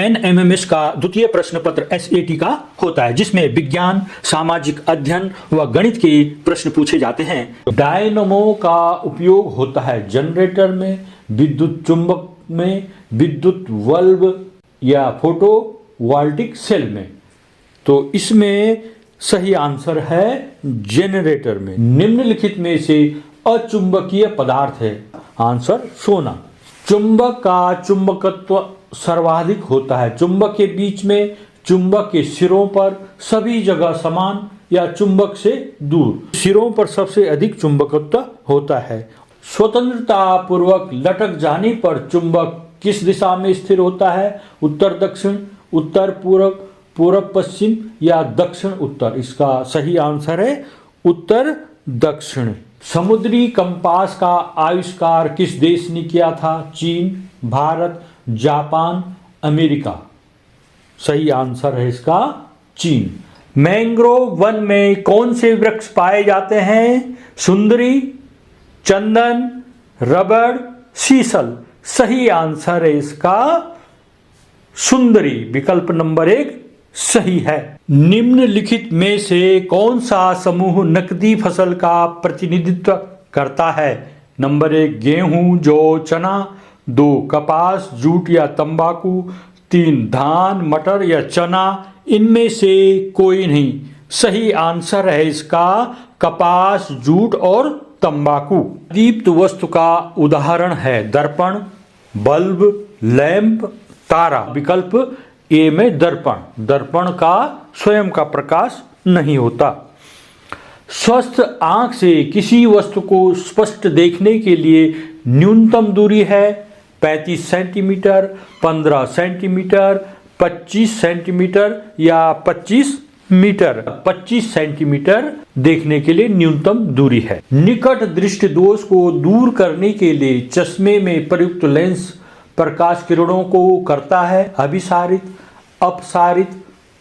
NMMS का द्वितीय प्रश्न पत्र SAT का होता है, जिसमें विज्ञान, सामाजिक अध्ययन व गणित के प्रश्न पूछे जाते हैं। डायनमो का उपयोग होता है जनरेटर में, विद्युत चुंबक में, विद्युत बल्ब या फोटोवोल्टिक सेल में। तो इसमें सही आंसर है जनरेटर में। निम्नलिखित में से अचुंबकीय पदार्थ है। आंसर सोना। चुंबक का चुंबकत्व सर्वाधिक होता है। चुंबक के बीच में, चुंबक के सिरों पर, सभी जगह समान या चुंबक से दूर। सिरों पर सबसे अधिक चुंबकत्व होता है। स्वतंत्रता पूर्वक लटक जाने पर चुंबक किस दिशा में स्थिर होता है? उत्तर दक्षिण, उत्तर पूर्व, पूर्व पश्चिम या दक्षिण उत्तर। इसका सही आंसर है उत्तर दक्षिण। समुद्री कंपास का आविष्कार किस देश ने किया था? चीन, भारत, जापान, अमेरिका। सही आंसर है इसका चीन। मैंग्रोव वन में कौन से वृक्ष पाए जाते हैं? सुंदरी, चंदन, रबड़, शीशल। सही आंसर है इसका सुंदरी। विकल्प नंबर 1 सही है। निम्नलिखित में से कौन सा समूह नकदी फसल का प्रतिनिधित्व करता है? नंबर 1 गेहूं, जौ, चना। 2 कपास, जूट या तंबाकू। 3 धान, मटर या चना। इनमें से कोई नहीं। सही आंसर है इसका कपास, जूट और तंबाकू। दीप्त वस्तु का उदाहरण है दर्पण, बल्ब, लैंप, तारा। विकल्प ए में दर्पण। दर्पण का स्वयं का प्रकाश नहीं होता। स्वस्थ आंख से किसी वस्तु को स्पष्ट देखने के लिए न्यूनतम दूरी है 35 सेंटीमीटर, 15 सेंटीमीटर, 25 सेंटीमीटर या 25 मीटर। 25 सेंटीमीटर देखने के लिए न्यूनतम दूरी है। निकट दृष्टि दोष को दूर करने के लिए चश्मे में प्रयुक्त लेंस प्रकाश किरणों को करता है अभिसारित, अपसारित,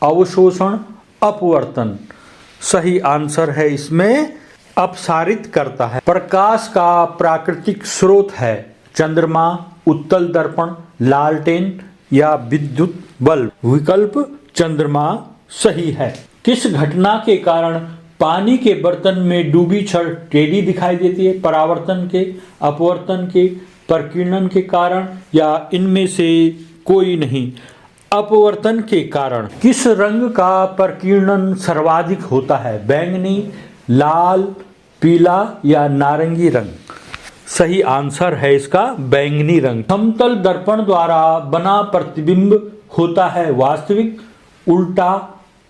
अवशोषण, अपवर्तन। सही आंसर है इसमें अपसारित करता है। प्रकाश का प्राकृतिक स्रोत है चंद्रमा, उत्तल दर्पण, लालटेन या विद्युत बल्ब। विकल्प चंद्रमा सही है। किस घटना के कारण पानी के बर्तन में डूबी छड़ टेढ़ी दिखाई देती है? परावर्तन के, अपवर्तन के, प्रकीर्णन के कारण या इनमें से कोई नहीं? अपवर्तन के कारण। किस रंग का प्रकीर्णन सर्वाधिक होता है? बैंगनी, लाल, पीला या नारंगी रंग। सही आंसर है इसका बैंगनी रंग। समतल दर्पण द्वारा बना प्रतिबिंब होता है वास्तविक, उल्टा,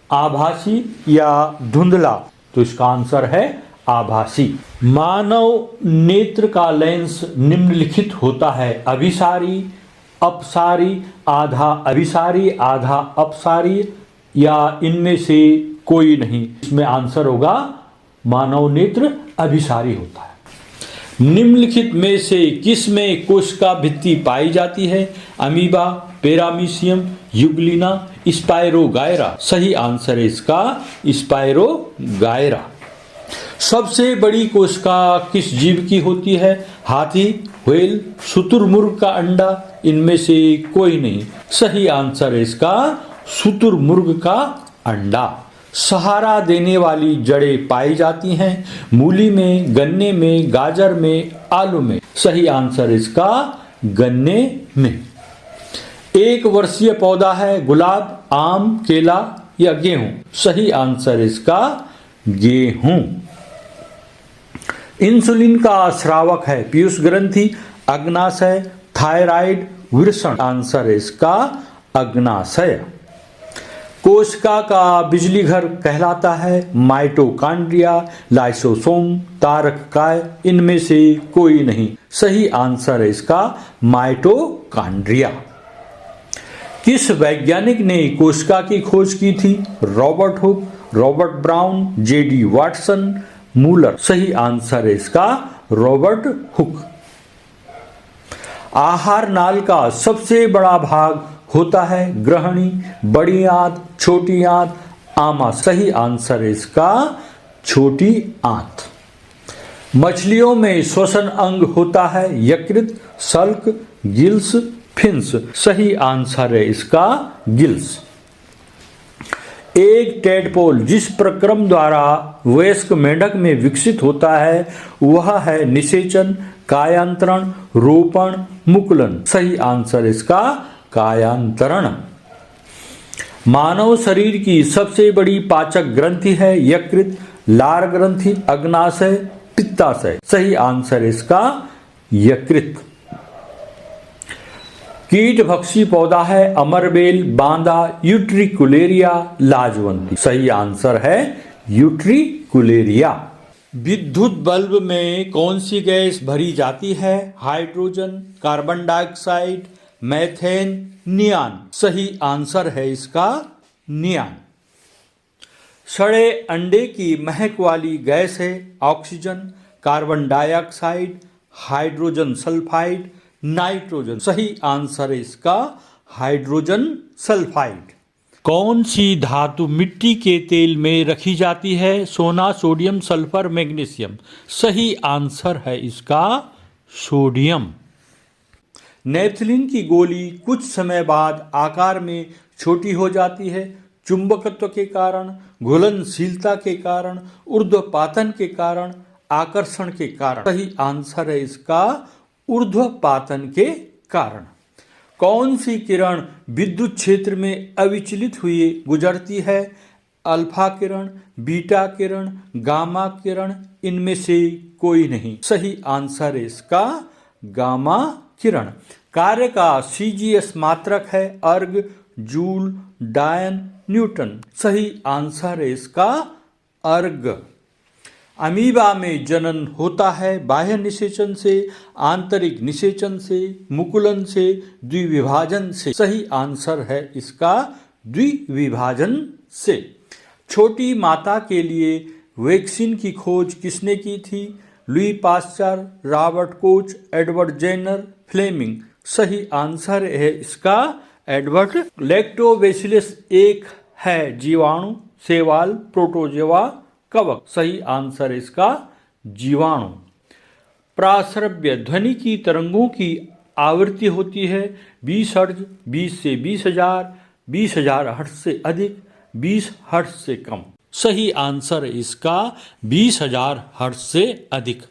आभासी या धुंधला। तो इसका आंसर है आभासी। मानव नेत्र का लेंस निम्नलिखित होता है अभिसारी, अपसारी, आधा अभिसारी, आधा अपसारी या इनमें से कोई नहीं। इसमें आंसर होगा मानव नेत्र अभिसारी होता है। निम्नलिखित में से किस में कोशिका भित्ति पाई जाती है? Amoeba, paramecium, euglena, spirogyra. सही आंसर है इसका स्पाइरोगायरा। सबसे बड़ी कोशिका किस जीव की होती है? हाथी, व्हेल, शुतुरमुर्ग का अंडा। इनमें से कोई नहीं। सही आंसर है इसका शुतुरमुर्ग का अंडा। सहारा देने वाली जड़ें पाई जाती हैं मूली में, गन्ने में, गाजर में, आलू में। सही आंसर इसका गन्ने में। 1 वर्षीय पौधा है गुलाब, आम, केला या गेहूं। सही आंसर इसका गेहूं। इंसुलिन का स्रावक है पीयूष ग्रंथि, अग्नाशय, थायराइड, वृषण। आंसर इसका अग्नाशय। कोशिका का बिजली घर कहलाता है माइटोकॉन्ड्रिया, लाइसोसोम, तारककाय। इनमें से कोई नहीं। सही आंसर है इसका माइटोकॉन्ड्रिया। किस वैज्ञानिक ने कोशिका की खोज की थी? Robert Hooke, Robert brown, JD Watson, Müller. सही आंसर है इसका रॉबर्ट हुक। आहार नाल का सबसे बड़ा भाग होता है ग्रहणी, बड़ी आंत, छोटी आंत, आमा। सही आंसर है इसका छोटी आंत। मछलियों में श्वसन अंग होता है यकृत, सल्क, गिल्स, फिन्स। सही आंसर है इसका गिल्स। एक टेडपोल जिस प्रक्रम द्वारा वयस्क मेंढक में विकसित होता है वह है निषेचन, कायांतरण, रोपण, मुकुलन। सही आंसर इसका कायांतरण। मानव शरीर की सबसे बड़ी पाचक ग्रंथि है यकृत, लार ग्रंथि, अग्नाशय, पित्ताशय। सही आंसर इसका यकृत। कीटभक्षी पौधा है अमरबेल, बांदा, यूट्रिकुलेरिया, लाजवंती। सही आंसर है यूट्रिकुलेरिया। विद्युत बल्ब में कौन सी गैस भरी जाती है? Hydrogen, carbon dioxide, methane, neon. सही आंसर है इसका नियान। सड़े अंडे की महक वाली गैस है oxygen, carbon dioxide, hydrogen sulphide, nitrogen. सही आंसर है इसका हाइड्रोजन सल्फाइड। कौन सी धातु मिट्टी के तेल में रखी जाती है? सोना, सोडियम, सल्फर, मैग्नीशियम। सही आंसर है इसका सोडियम। नेपथलीन की गोली कुछ समय बाद आकार में छोटी हो जाती है चुंबकत्व के कारण, घुलनशीलता के कारण, ऊर्ध्वपातन के कारण, आकर्षण के कारण। सही आंसर है इसका ऊर्ध्वपातन के कारण। कौन सी किरण विद्युत क्षेत्र में अविचलित हुए गुजरती है? अल्फा किरण, बीटा किरण, गामा किरण, इनमें से कोई नहीं। सही आंसर है इसका गामा किरण। कार्य का सीजीएस मात्रक है अर्ग, जूल, डायन, न्यूटन। सही आंसर है इसका अर्ग। अमीबा में जनन होता है बाह्य निषेचन से, आंतरिक निषेचन से, मुकुलन से, द्विविभाजन से। सही आंसर है इसका द्विविभाजन से। छोटी माता के लिए वैक्सीन की खोज किसने की थी? Louis Pasteur, Robert Koch, Edward Jenner, Fleming. सही आंसर है इसका एडवर्ड। लैक्टोबैसिलस एक है जीवाणु, शैवाल, प्रोटोजोआ, कवक। सही आंसर इसका जीवाणु। प्राश्रव्य ध्वनि की तरंगों की आवृत्ति होती है 20 हर्ट्ज, 20 से 20,000, 20,000 हर्ट्ज से अधिक, 20 हर्ट्ज से कम। सही आंसर इसका 20,000 हर्ट्ज से अधिक।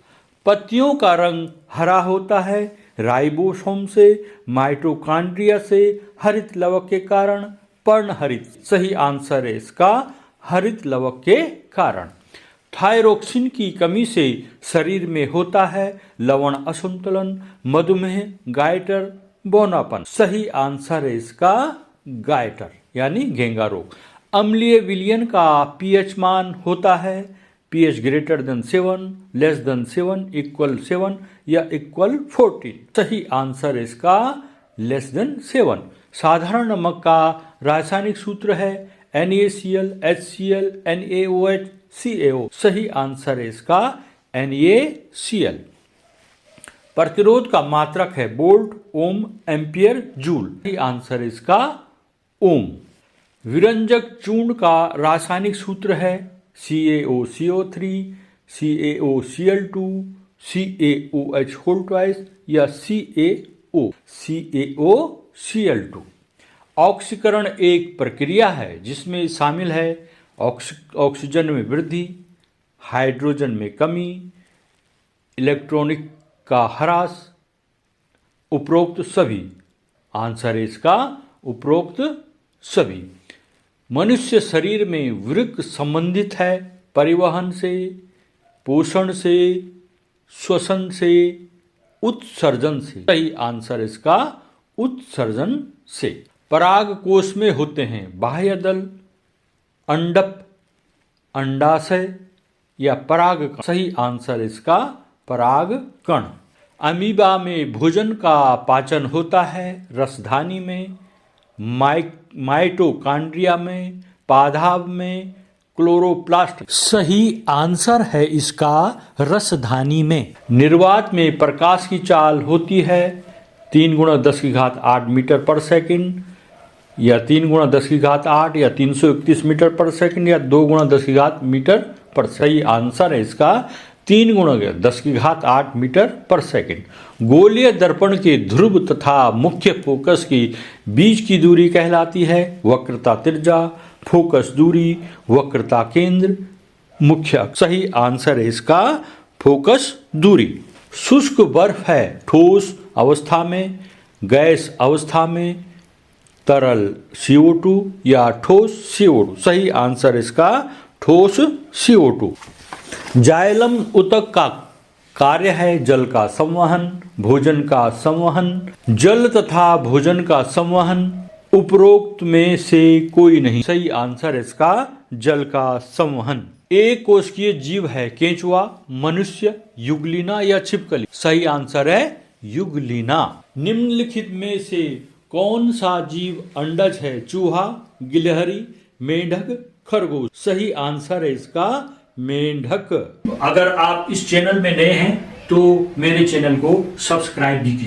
पत्तियों का रंग हरा होता है राइबोसोम से, माइटोकॉन्ड्रिया से, हरित लवक के कारण, पर्णहरित। सही आंसर है इसका हरित लवक के कारण। थायरोक्सिन की कमी से शरीर में होता है लवण असंतुलन, मधुमेह, गायटर, बौनापन। सही आंसर है इसका गायटर यानी घेंगा रोग। अम्लीय विलयन का पीएच मान होता है pH greater than 7, less than 7, equal 7 या इक्वल 14। सही आंसर इसका लेस देन 7। साधारण नमक का रासायनिक सूत्र है NaCl, HCl, NaOH, CaO। सही आंसर है इसका NaCl। प्रतिरोध का मात्रक है वोल्ट, ओम, एम्पियर, जूल। सही आंसर है इसका ओम। विरंजक चूर्ण का रासायनिक सूत्र है CaOCO3, CaOCl2, CaOH whole twice या CaOCl2। ऑक्सीकरण एक प्रक्रिया है जिसमें शामिल है ऑक्सीजन में वृद्धि, हाइड्रोजन में कमी, इलेक्ट्रॉनिक का ह्रास, उपरोक्त सभी। आंसर है इसका उपरोक्त सभी। मनुष्य शरीर में वृक्क संबंधित है परिवहन से, पोषण से, श्वसन से, उत्सर्जन से। सही आंसर इसका उत्सर्जन से। पराग कोश में होते हैं बाह्यदल, अंडप, अंडाशय या परागकण। सही आंसर इसका परागकण। अमीबा में भोजन का पाचन होता है रसधानी में, माइटोकॉन्ड्रिया में, पादाभ में, क्लोरोप्लास्ट। सही आंसर है इसका रसधानी में। निर्वात में प्रकाश की चाल होती है 3 × 10⁸ मीटर पर सेकंड या 3 × 10⁸ या 331 मीटर पर सेकंड या 2 × 10⁸ मीटर पर। सही आंसर है इसका 3 × 10⁸ मीटर पर सेकंड। गोलीय दर्पण के ध्रुव तथा मुख्य फोकस के बीच की दूरी कहलाती है वक्रता त्रिज्या, फोकस दूरी, वक्रता केंद्र, मुख्य अक्ष। सही आंसर है इसका फोकस दूरी। शुष्क बर्फ है ठोस अवस्था में, गैस अवस्था में, तरल CO2 या ठोस CO2। सही आंसर इसका ठोस CO2। जाइलम ऊतक का कार्य है जल का संवहन, भोजन का संवहन। जल तथा भोजन का संवहन उपरोक्त में से कोई नहीं। सही आंसर इसका जल का संवहन। एक कोशिकीय जीव है केंचुआ, मनुष्य, युगलिना या छिपकली। सही आंसर है युगलिना। निम्नलिखित में से कौन सा जीव अंडज है? चूहा, गिलहरी, मेंढक, खरगोश। सही आंसर है इसका मेंढक। अगर आप इस चैनल में नए हैं तो मेरे चैनल को सब्सक्राइब भी कीजिए।